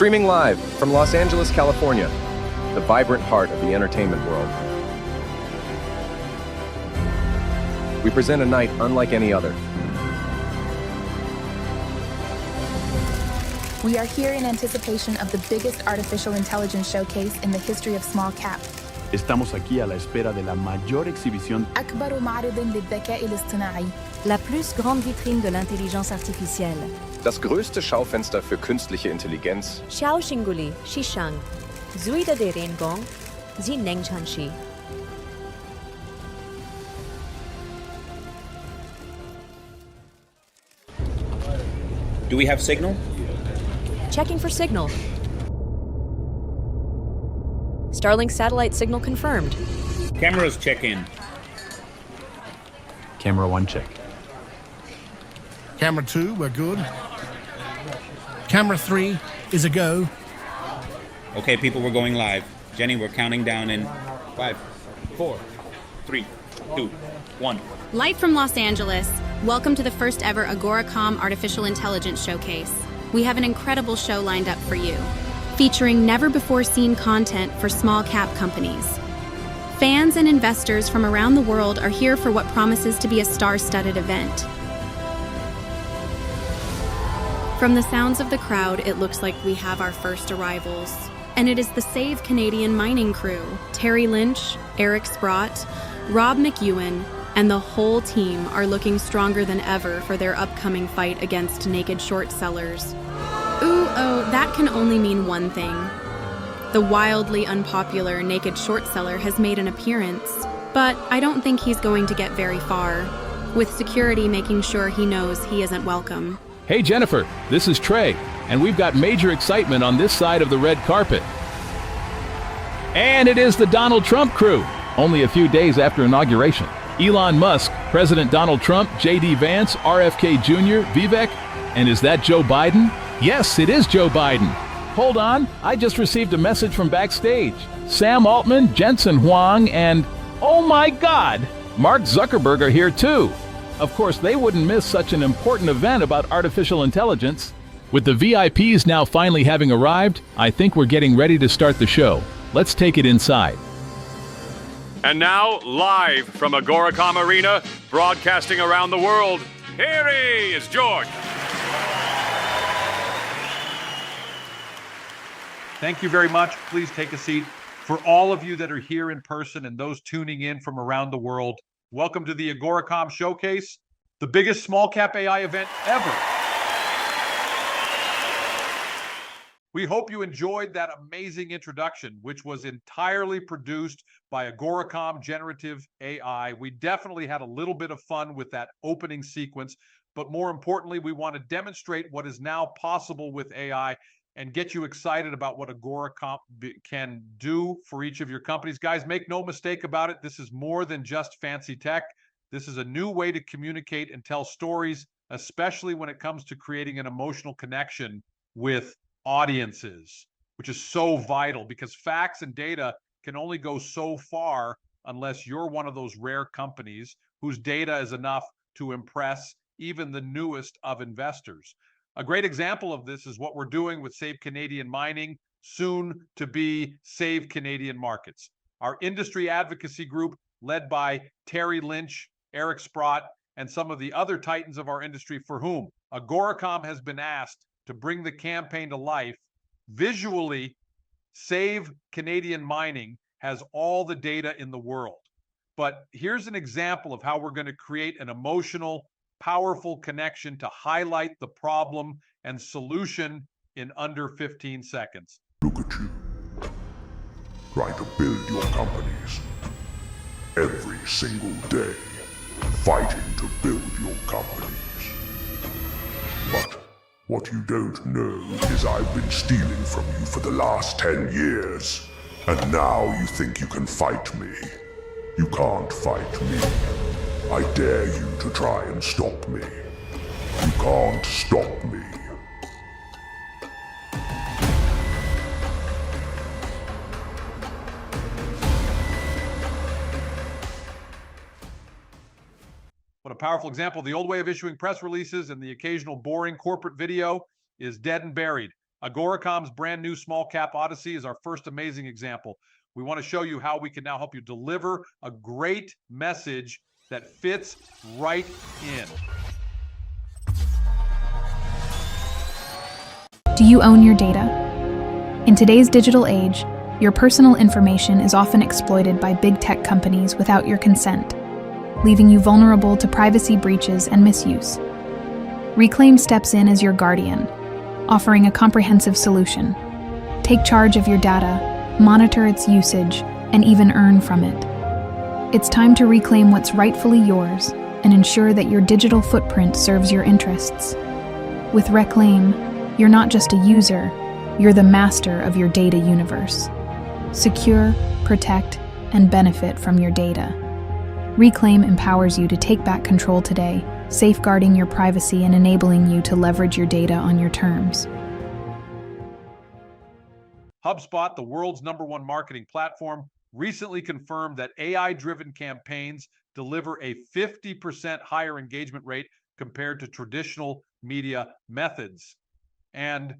Streaming live from Los Angeles, California, the vibrant heart of the entertainment world. We present a night unlike any other. We are here in anticipation of the biggest artificial intelligence showcase in the history of small cap. Estamos aquí a la espera de la mayor exhibición. أكبر معرض للذكاء الاصطناعي. La plus grande vitrine de l'intelligence artificielle. Das größte Schaufenster für künstliche Intelligenz. Xiao Xinguli, Shishang, Zuida de Rengong, Zi Nengchanshi. Do we have signal? Checking for signal. Starlink satellite signal confirmed. Cameras check in. Camera 1 check. Camera 2, we're good. Camera 3 is a go. Okay, people, we're going live. Jenny, we're counting down in 5, 4, 3, 2, 1. Live from Los Angeles, welcome to the first ever Agoracom Artificial Intelligence Showcase. We have an incredible show lined up for you, featuring never-before-seen content for small-cap companies. Fans and investors from around the world are here for what promises to be a star-studded event. From the sounds of the crowd, it looks like we have our first arrivals. And it is the Save Canadian mining crew, Terry Lynch, Eric Sprott, Rob McEwen, and the whole team are looking stronger than ever for their upcoming fight against naked short sellers. Oh, that can only mean one thing. The wildly unpopular naked short seller has made an appearance, but I don't think he's going to get very far, with security making sure he knows he isn't welcome. Hey Jennifer, this is Trey, and we've got major excitement on this side of the red carpet. And it is the Donald Trump crew, only a few days after inauguration. Elon Musk, President Donald Trump, J.D. Vance, RFK Jr., Vivek, and is that Joe Biden? Yes, it is Joe Biden. Hold on, I just received a message from backstage. Sam Altman, Jensen Huang, and, oh my God, Mark Zuckerberg are here too. Of course, they wouldn't miss such an important event about artificial intelligence. With the VIPs now finally having arrived, I think we're getting ready to start the show. Let's take it inside. And now, live from Agoricom Arena, broadcasting around the world, here he is, George. Thank you very much. Please take a seat. For all of you that are here in person and those tuning in from around the world, welcome to the Agoracom Showcase, the biggest small cap AI event ever. We hope you enjoyed that amazing introduction, which was entirely produced by Agoricom Generative AI. We definitely had a little bit of fun with that opening sequence, but more importantly, we want to demonstrate what is now possible with AI and get you excited about what Agoracom can do for each of your companies. Guys, make no mistake about it. This is more than just fancy tech. This is a new way to communicate and tell stories, especially when it comes to creating an emotional connection with audiences, which is so vital because facts and data can only go so far unless you're one of those rare companies whose data is enough to impress even the newest of investors. A great example of this is what we're doing with Save Canadian Mining, soon to be Save Canadian Markets. Our industry advocacy group, led by Terry Lynch, Eric Sprott, and some of the other titans of our industry for whom Agoracom has been asked to bring the campaign to life. Visually, Save Canadian Mining has all the data in the world. But here's an example of how we're going to create an emotional, powerful connection to highlight the problem and solution in under 15 seconds. Look at you, trying to build your companies. Every single day, fighting to build your companies. But what you don't know is I've been stealing from you for the last 10 years. And now you think you can fight me. You can't fight me. I dare you to try and stop me. You can't stop me. What a powerful example. The old way of issuing press releases and the occasional boring corporate video is dead and buried. Agoricom's brand new Small Cap Odyssey is our first amazing example. We want to show you how we can now help you deliver a great message that fits right in. Do you own your data? In today's digital age, your personal information is often exploited by big tech companies without your consent, leaving you vulnerable to privacy breaches and misuse. Reclaim steps in as your guardian, offering a comprehensive solution. Take charge of your data, monitor its usage, and even earn from it. It's time to reclaim what's rightfully yours and ensure that your digital footprint serves your interests. With Reclaim, you're not just a user, you're the master of your data universe. Secure, protect, and benefit from your data. Reclaim empowers you to take back control today, safeguarding your privacy and enabling you to leverage your data on your terms. HubSpot, the world's #1 marketing platform, recently confirmed that AI-driven campaigns deliver a 50% higher engagement rate compared to traditional media methods. And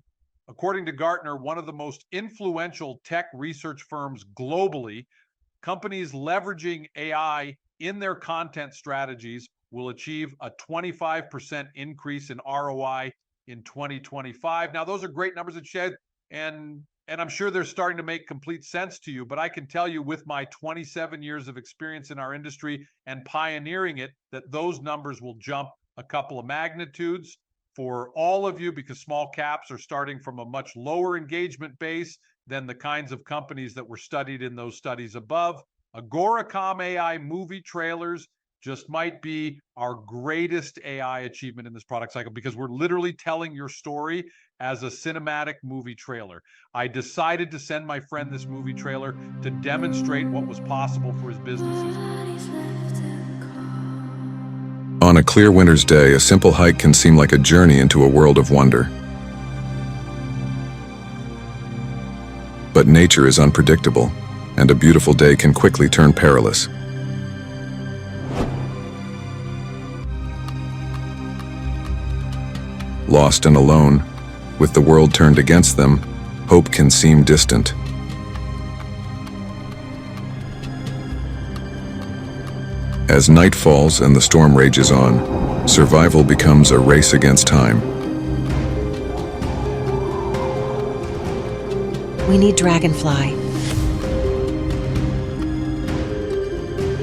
according to Gartner, one of the most influential tech research firms globally, companies leveraging AI in their content strategies will achieve a 25% increase in ROI in 2025. Now, those are great numbers that shed, and I'm sure they're starting to make complete sense to you, but I can tell you with my 27 years of experience in our industry and pioneering it, that those numbers will jump a couple of magnitudes for all of you, because small caps are starting from a much lower engagement base than the kinds of companies that were studied in those studies above. Agoracom AI movie trailers just might be our greatest AI achievement in this product cycle, because we're literally telling your story as a cinematic movie trailer. I decided to send my friend this movie trailer to demonstrate what was possible for his businesses. On a clear winter's day, a simple hike can seem like a journey into a world of wonder. But nature is unpredictable, and a beautiful day can quickly turn perilous. Lost and alone, with the world turned against them, hope can seem distant. As night falls and the storm rages on, survival becomes a race against time. We need Dragonfly.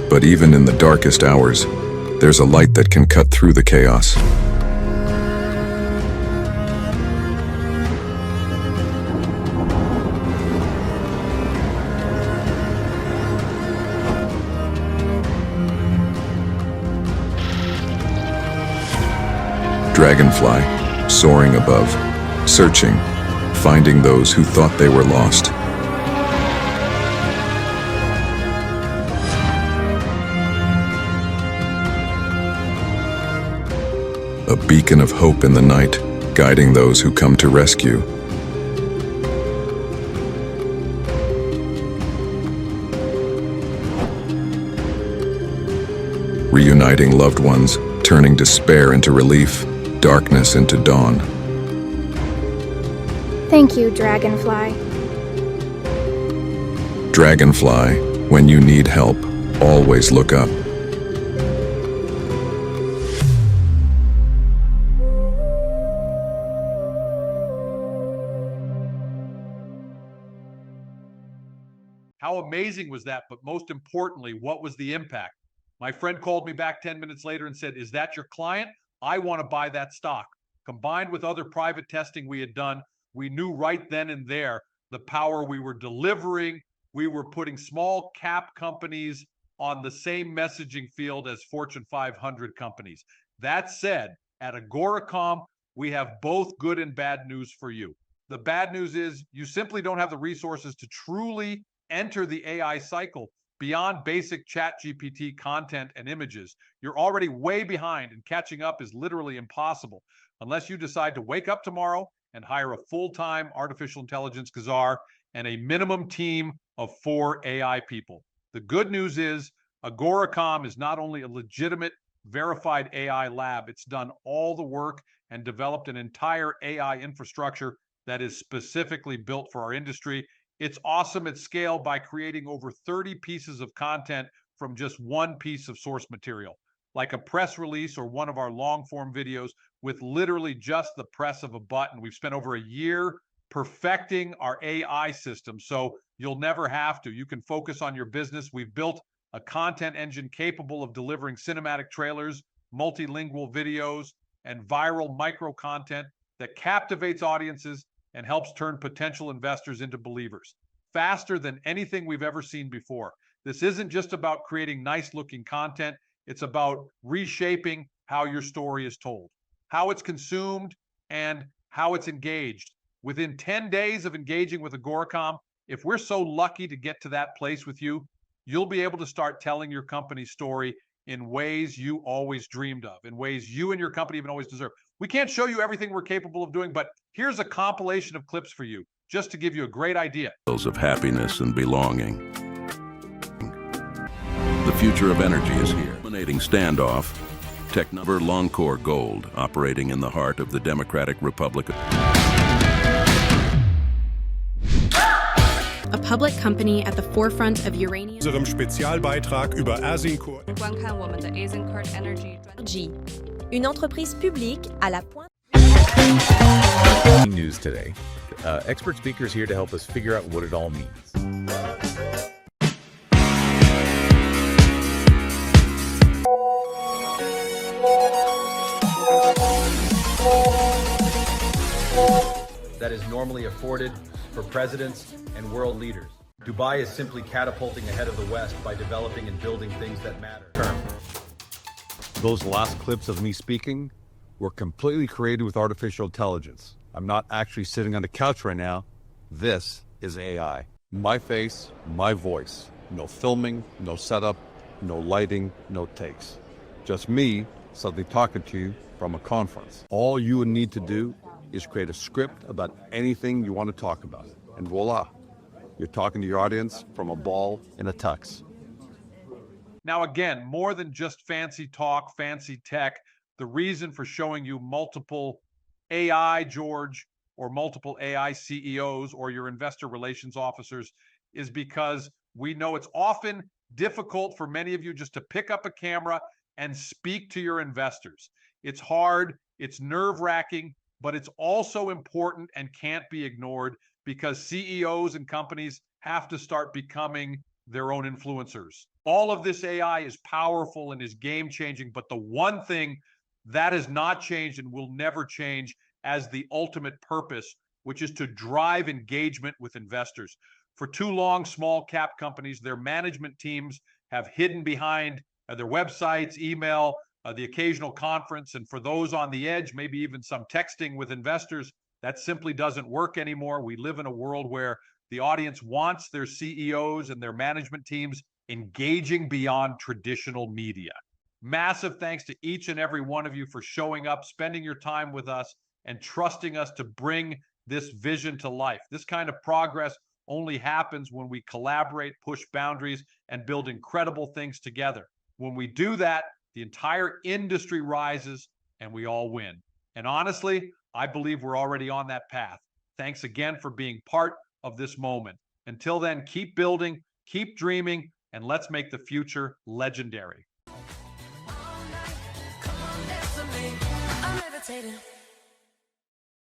But even in the darkest hours, there's a light that can cut through the chaos. Dragonfly, soaring above, searching, finding those who thought they were lost. A beacon of hope in the night, guiding those who come to rescue. Reuniting loved ones, turning despair into relief, darkness into dawn. Thank you, Dragonfly. Dragonfly, when you need help, always look up. How amazing was that? But most importantly, what was the impact? My friend called me back 10 minutes later and said, "Is that your client? I want to buy that stock." Combined with other private testing we had done, we knew right then and there the power we were delivering. We were putting small cap companies on the same messaging field as Fortune 500 companies. That said, at Agoracom, we have both good and bad news for you. The bad news is you simply don't have the resources to truly enter the AI cycle beyond basic ChatGPT content and images. You're already way behind, and catching up is literally impossible unless you decide to wake up tomorrow and hire a full-time artificial intelligence czar and a minimum team of 4 AI people. The good news is Agoracom is not only a legitimate, verified AI lab, it's done all the work and developed an entire AI infrastructure that is specifically built for our industry. It's awesome at scale by creating over 30 pieces of content from just one piece of source material, like a press release or one of our long form videos with literally just the press of a button. We've spent over a year perfecting our AI system, so you'll never have to. You can focus on your business. We've built a content engine capable of delivering cinematic trailers, multilingual videos, and viral micro content that captivates audiences and helps turn potential investors into believers faster than anything we've ever seen before. This isn't just about creating nice looking content. It's about reshaping how your story is told, how it's consumed, and how it's engaged. Within 10 days of engaging with Agoracom, if we're so lucky to get to that place with you, you'll be able to start telling your company's story in ways you always dreamed of, in ways you and your company even always deserve. We can't show you everything we're capable of doing, but here's a compilation of clips for you, just to give you a great idea. Of happiness and belonging. The future of energy is here. Dominating standoff. Technover Longcore Gold, operating in the heart of the Democratic Republic. A public company at the forefront of uranium. Unserem Spezialbeitrag über Azincourt. Une entreprise publique à la pointe. News today. Expert speakers here to help us figure out what it all means. That is normally afforded for presidents and world leaders. Dubai is simply catapulting ahead of the West by developing and building things that matter. Those last clips of me speaking were completely created with artificial intelligence. I'm not actually sitting on the couch right now. This is AI. My face, my voice. No filming, no setup, no lighting, no takes. Just me suddenly talking to you from a conference. All you would need to do is create a script about anything you want to talk about. And voila, you're talking to your audience from a ball in a tux. Now, again, more than just fancy talk, fancy tech, the reason for showing you multiple AI George or multiple AI CEOs or your investor relations officers is because we know it's often difficult for many of you just to pick up a camera and speak to your investors. It's hard, it's nerve-wracking, but it's also important and can't be ignored because CEOs and companies have to start becoming their own influencers. All of this AI is powerful and is game-changing, but the one thing that has not changed and will never change as the ultimate purpose, which is to drive engagement with investors. For too long, small cap companies, their management teams have hidden behind their websites, email, the occasional conference, and for those on the edge, maybe even some texting with investors. That simply doesn't work anymore. We live in a world where the audience wants their CEOs and their management teams engaging beyond traditional media. Massive thanks to each and every one of you for showing up, spending your time with us, and trusting us to bring this vision to life. This kind of progress only happens when we collaborate, push boundaries, and build incredible things together. When we do that, the entire industry rises and we all win. And honestly, I believe we're already on that path. Thanks again for being part of this moment. Until then, keep building, keep dreaming, and let's make the future legendary. I'm levitating.